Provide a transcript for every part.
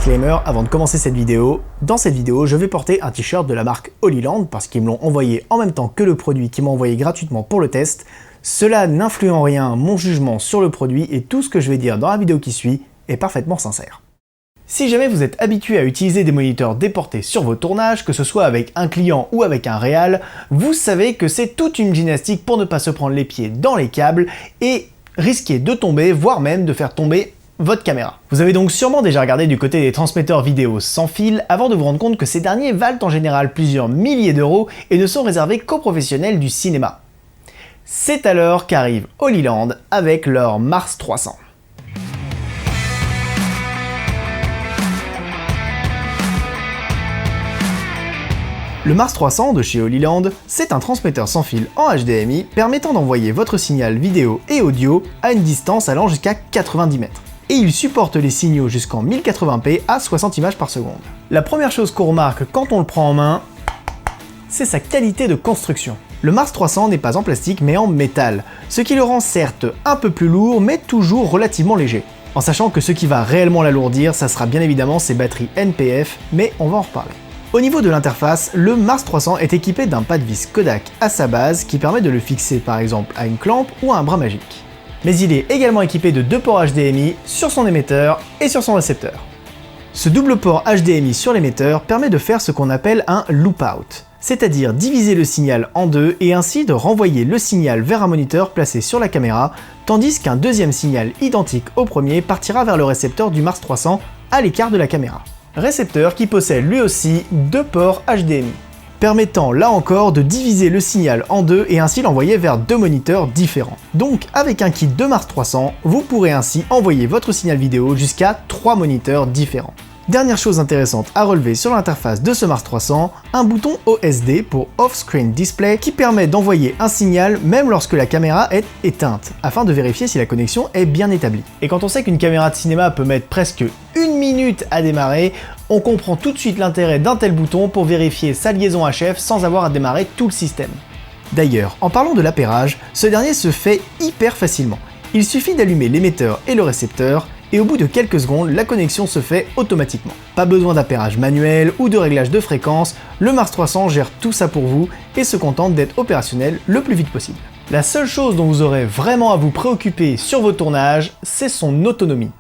disclaimer avant de commencer cette vidéo. Dans cette vidéo, je vais porter un t-shirt de la marque Holyland parce qu'ils me l'ont envoyé en même temps que le produit qu'ils m'ont envoyé gratuitement pour le test. Cela n'influe en rien mon jugement sur le produit et tout ce que je vais dire dans la vidéo qui suit est parfaitement sincère. Si jamais vous êtes habitué à utiliser des moniteurs déportés sur vos tournages, que ce soit avec un client ou avec un réal, vous savez que c'est toute une gymnastique pour ne pas se prendre les pieds dans les câbles et risquer de tomber, voire même de faire tomber votre caméra. Vous avez donc sûrement déjà regardé du côté des transmetteurs vidéo sans fil avant de vous rendre compte que ces derniers valent en général plusieurs milliers d'euros et ne sont réservés qu'aux professionnels du cinéma. C'est alors qu'arrive Holyland avec leur Mars 300. Le Mars 300 de chez Holyland, c'est un transmetteur sans fil en HDMI permettant d'envoyer votre signal vidéo et audio à une distance allant jusqu'à 90 mètres. Et il supporte les signaux jusqu'en 1080p à 60 images par seconde. La première chose qu'on remarque quand on le prend en main, c'est sa qualité de construction. Le Mars 300 n'est pas en plastique mais en métal, ce qui le rend certes un peu plus lourd mais toujours relativement léger. En sachant que ce qui va réellement l'alourdir, ça sera bien évidemment ses batteries NPF, mais on va en reparler. Au niveau de l'interface, le Mars 300 est équipé d'un pas de vis Kodak à sa base qui permet de le fixer par exemple à une clampe ou à un bras magique. Mais il est également équipé de deux ports HDMI sur son émetteur et sur son récepteur. Ce double port HDMI sur l'émetteur permet de faire ce qu'on appelle un loop-out, c'est-à-dire diviser le signal en deux et ainsi de renvoyer le signal vers un moniteur placé sur la caméra, tandis qu'un deuxième signal identique au premier partira vers le récepteur du Mars 300 à l'écart de la caméra. Récepteur qui possède lui aussi deux ports HDMI, permettant là encore de diviser le signal en deux et ainsi l'envoyer vers deux moniteurs différents. Donc avec un kit de Mars 300, vous pourrez ainsi envoyer votre signal vidéo jusqu'à 3 moniteurs différents. Dernière chose intéressante à relever sur l'interface de ce Mars 300, un bouton OSD pour Off-Screen Display qui permet d'envoyer un signal même lorsque la caméra est éteinte, afin de vérifier si la connexion est bien établie. Et quand on sait qu'une caméra de cinéma peut mettre presque 1 minute à démarrer, on comprend tout de suite l'intérêt d'un tel bouton pour vérifier sa liaison HF sans avoir à démarrer tout le système. D'ailleurs, en parlant de l'appairage, ce dernier se fait hyper facilement. Il suffit d'allumer l'émetteur et le récepteur, et au bout de quelques secondes, la connexion se fait automatiquement. Pas besoin d'appairage manuel ou de réglage de fréquence, le Mars 300 gère tout ça pour vous et se contente d'être opérationnel le plus vite possible. La seule chose dont vous aurez vraiment à vous préoccuper sur vos tournages, c'est son autonomie.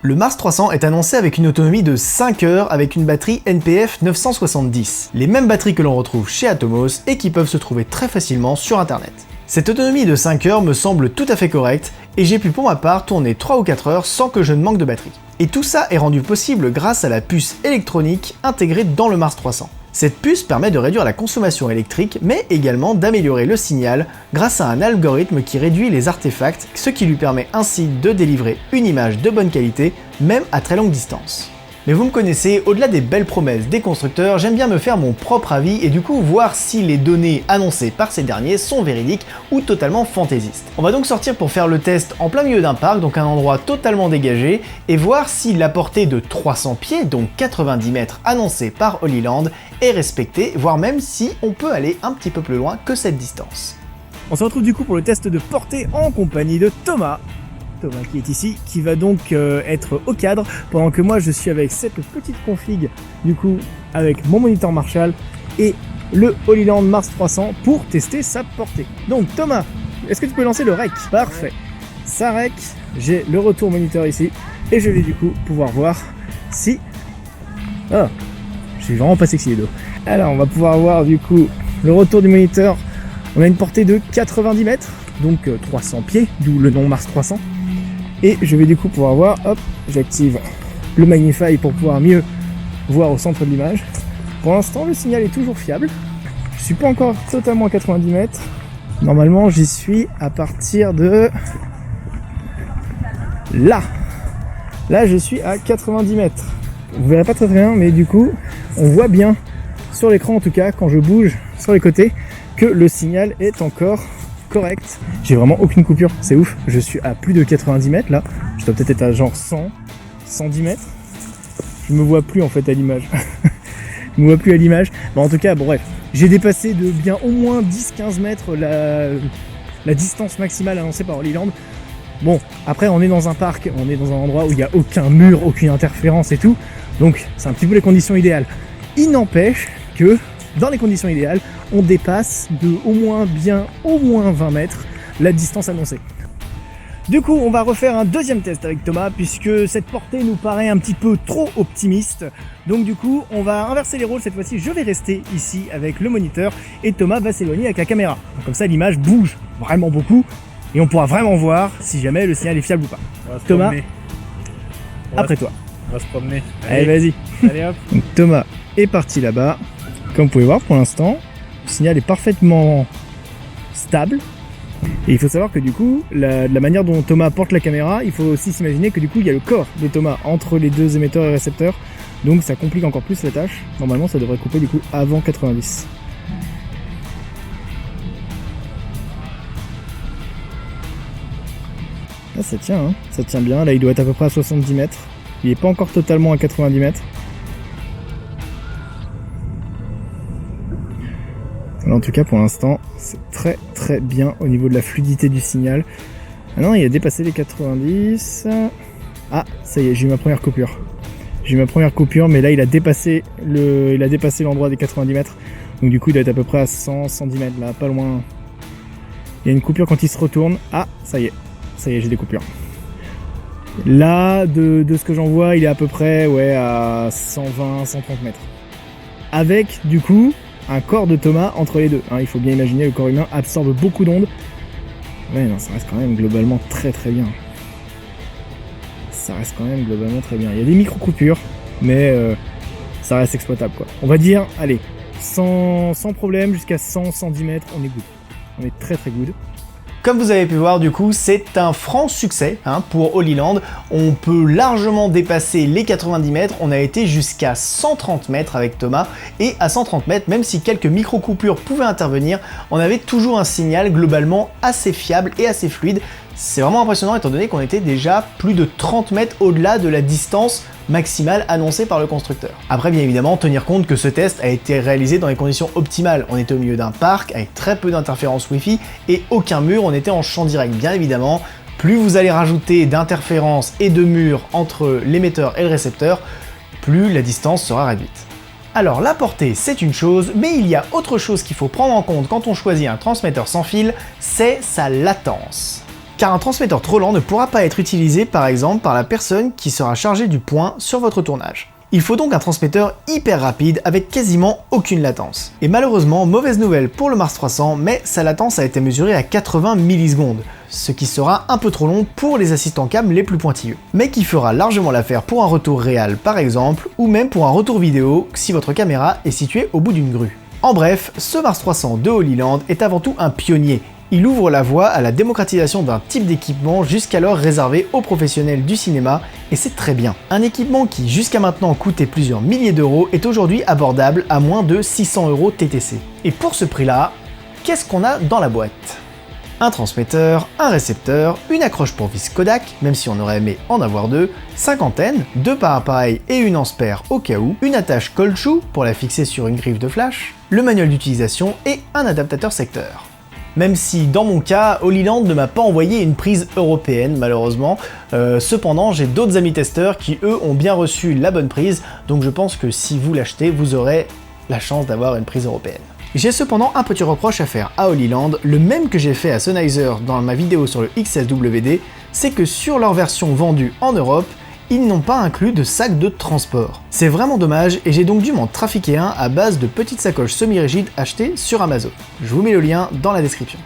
Le Mars 300 est annoncé avec une autonomie de 5 heures avec une batterie NPF 970, les mêmes batteries que l'on retrouve chez Atomos et qui peuvent se trouver très facilement sur internet. Cette autonomie de 5 heures me semble tout à fait correcte et j'ai pu pour ma part tourner 3 ou 4 heures sans que je ne manque de batterie. Et tout ça est rendu possible grâce à la puce électronique intégrée dans le Mars 300. Cette puce permet de réduire la consommation électrique mais également d'améliorer le signal grâce à un algorithme qui réduit les artefacts, ce qui lui permet ainsi de délivrer une image de bonne qualité même à très longue distance. Mais vous me connaissez, au-delà des belles promesses des constructeurs, j'aime bien me faire mon propre avis et du coup voir si les données annoncées par ces derniers sont véridiques ou totalement fantaisistes. On va donc sortir pour faire le test en plein milieu d'un parc, donc un endroit totalement dégagé, et voir si la portée de 300 pieds, donc 90 mètres annoncée par Holyland, est respectée, voire même si on peut aller un petit peu plus loin que cette distance. On se retrouve du coup pour le test de portée en compagnie de Thomas qui est ici, qui va donc être au cadre, pendant que moi je suis avec cette petite config, du coup, avec mon moniteur Marshall et le Holyland Mars 300 pour tester sa portée. Donc Thomas, est-ce que tu peux lancer le rec? Parfait. Ça rec, j'ai le retour moniteur ici, et je vais du coup pouvoir voir si... Ah, je suis vraiment pas sexy les dos. Alors on va pouvoir voir du coup le retour du moniteur. On a une portée de 90 mètres, donc 300 pieds, d'où le nom Mars 300. Et je vais du coup pouvoir voir, hop, j'active le Magnify pour pouvoir mieux voir au centre de l'image. Pour l'instant, le signal est toujours fiable. Je suis pas encore totalement à 90 mètres. Normalement, j'y suis à partir de là. Là, je suis à 90 mètres. Vous verrez pas très bien, mais du coup, on voit bien sur l'écran en tout cas, quand je bouge sur les côtés, que le signal est encore correct. J'ai vraiment aucune coupure, c'est ouf. Je suis à plus de 90 mètres là. Je dois peut-être être à genre 100, 110 mètres. Je me vois plus en fait à l'image. Je me vois plus à l'image. Bon, en tout cas, bon, bref. J'ai dépassé de bien au moins 10-15 mètres la distance maximale annoncée par Holyland. Bon, après on est dans un parc, on est dans un endroit où il n'y a aucun mur, aucune interférence et tout. Donc c'est un petit peu les conditions idéales. Il n'empêche que dans les conditions idéales, on dépasse de au moins 20 mètres la distance annoncée. Du coup, on va refaire un deuxième test avec Thomas puisque cette portée nous paraît un petit peu trop optimiste. Donc du coup, on va inverser les rôles cette fois-ci. Je vais rester ici avec le moniteur et Thomas va s'éloigner avec la caméra. Donc, comme ça, l'image bouge vraiment beaucoup et on pourra vraiment voir si jamais le signal est fiable ou pas. Thomas, après toi. On va se promener. Allez, vas-y. Allez hop. Donc, Thomas est parti là-bas. Comme vous pouvez voir, pour l'instant, le signal est parfaitement stable. Et il faut savoir que du coup, la manière dont Thomas porte la caméra, il faut aussi s'imaginer que du coup, il y a le corps de Thomas entre les deux émetteurs et récepteurs. Donc ça complique encore plus la tâche. Normalement, ça devrait couper du coup avant 90. Là, ça tient, hein. Ça tient bien. Là, il doit être à peu près à 70 mètres. Il n'est pas encore totalement à 90 mètres. En tout cas, pour l'instant, c'est très bien au niveau de la fluidité du signal. Ah non, il a dépassé les 90. Ah, ça y est, j'ai eu ma première coupure. J'ai eu ma première coupure, mais là, il a dépassé l'endroit des 90 mètres. Donc du coup, il doit être à peu près à 100, 110 mètres, là, pas loin. Il y a une coupure quand il se retourne. Ah, ça y est, j'ai des coupures. Là, de ce que j'en vois, il est à peu près à 120, 130 mètres. Avec, du coup, un corps de Thomas entre les deux. Il faut bien imaginer, le corps humain absorbe beaucoup d'ondes. Ouais, non, ça reste quand même globalement très bien. Ça reste quand même globalement très bien. Il y a des micro-coupures, mais ça reste exploitable, quoi. On va dire, allez, sans problème, jusqu'à 100, 110 mètres, on est good. On est très good. Comme vous avez pu voir, du coup, c'est un franc succès pour Holy Land. On peut largement dépasser les 90 mètres. On a été jusqu'à 130 mètres avec Thomas. Et à 130 mètres, même si quelques micro-coupures pouvaient intervenir, on avait toujours un signal globalement assez fiable et assez fluide. C'est vraiment impressionnant étant donné qu'on était déjà plus de 30 mètres au-delà de la distance maximale annoncée par le constructeur. Après, bien évidemment, tenir compte que ce test a été réalisé dans les conditions optimales. On était au milieu d'un parc avec très peu d'interférences Wi-Fi et aucun mur, on était en champ direct, bien évidemment. Plus vous allez rajouter d'interférences et de murs entre l'émetteur et le récepteur, plus la distance sera réduite. Alors la portée c'est une chose, mais il y a autre chose qu'il faut prendre en compte quand on choisit un transmetteur sans fil, c'est sa latence. Car un transmetteur trop lent ne pourra pas être utilisé par exemple par la personne qui sera chargée du point sur votre tournage. Il faut donc un transmetteur hyper rapide avec quasiment aucune latence. Et malheureusement, mauvaise nouvelle pour le Mars 300, mais sa latence a été mesurée à 80 millisecondes, ce qui sera un peu trop long pour les assistants cam les plus pointilleux, mais qui fera largement l'affaire pour un retour réel par exemple, ou même pour un retour vidéo si votre caméra est située au bout d'une grue. En bref, ce Mars 300 de Holy Land est avant tout un pionnier. Il ouvre la voie à la démocratisation d'un type d'équipement jusqu'alors réservé aux professionnels du cinéma, et c'est très bien. Un équipement qui jusqu'à maintenant coûtait plusieurs milliers d'euros est aujourd'hui abordable à moins de 600 € TTC. Et pour ce prix-là, qu'est-ce qu'on a dans la boîte ? Un transmetteur, un récepteur, une accroche pour vis Kodak, même si on aurait aimé en avoir deux, 5 antennes, 2 par appareil et une en spare au cas où, une attache colle-chou pour la fixer sur une griffe de flash, le manuel d'utilisation et un adaptateur secteur. Même si dans mon cas, Holy Land ne m'a pas envoyé une prise européenne malheureusement, cependant j'ai d'autres amis testeurs qui eux ont bien reçu la bonne prise, donc je pense que si vous l'achetez, vous aurez la chance d'avoir une prise européenne. J'ai cependant un petit reproche à faire à Holy Land, le même que j'ai fait à Sennheiser dans ma vidéo sur le XSWD, c'est que sur leur version vendue en Europe, ils n'ont pas inclus de sac de transport. C'est vraiment dommage et j'ai donc dû m'en trafiquer un à base de petites sacoches semi-rigides achetées sur Amazon. Je vous mets le lien dans la description.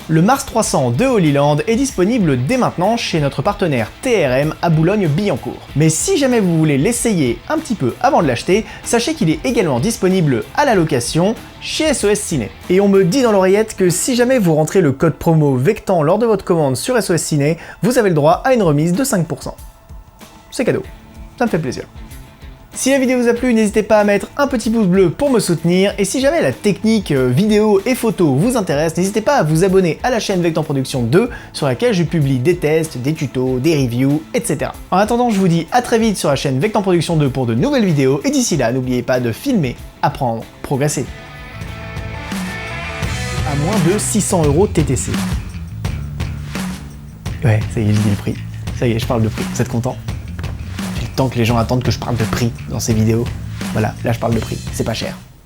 Le Mars 300 de Holy Land est disponible dès maintenant chez notre partenaire TRM à Boulogne-Billancourt. Mais si jamais vous voulez l'essayer un petit peu avant de l'acheter, sachez qu'il est également disponible à la location chez SOS Ciné. Et on me dit dans l'oreillette que si jamais vous rentrez le code promo Vectan lors de votre commande sur SOS Ciné, vous avez le droit à une remise de 5%. C'est cadeau, ça me fait plaisir. Si la vidéo vous a plu, n'hésitez pas à mettre un petit pouce bleu pour me soutenir, et si jamais la technique vidéo et photo vous intéresse, n'hésitez pas à vous abonner à la chaîne Vectan Production 2, sur laquelle je publie des tests, des tutos, des reviews, etc. En attendant, je vous dis à très vite sur la chaîne Vectan Production 2 pour de nouvelles vidéos, et d'ici là, n'oubliez pas de filmer, apprendre, progresser. À moins de 600 € TTC. Ouais, ça y est, je dis le prix. Ça y est, je parle de prix. Vous êtes content ? temps que les gens attendent que je parle de prix dans ces vidéos. Voilà, là je parle de prix, c'est pas cher.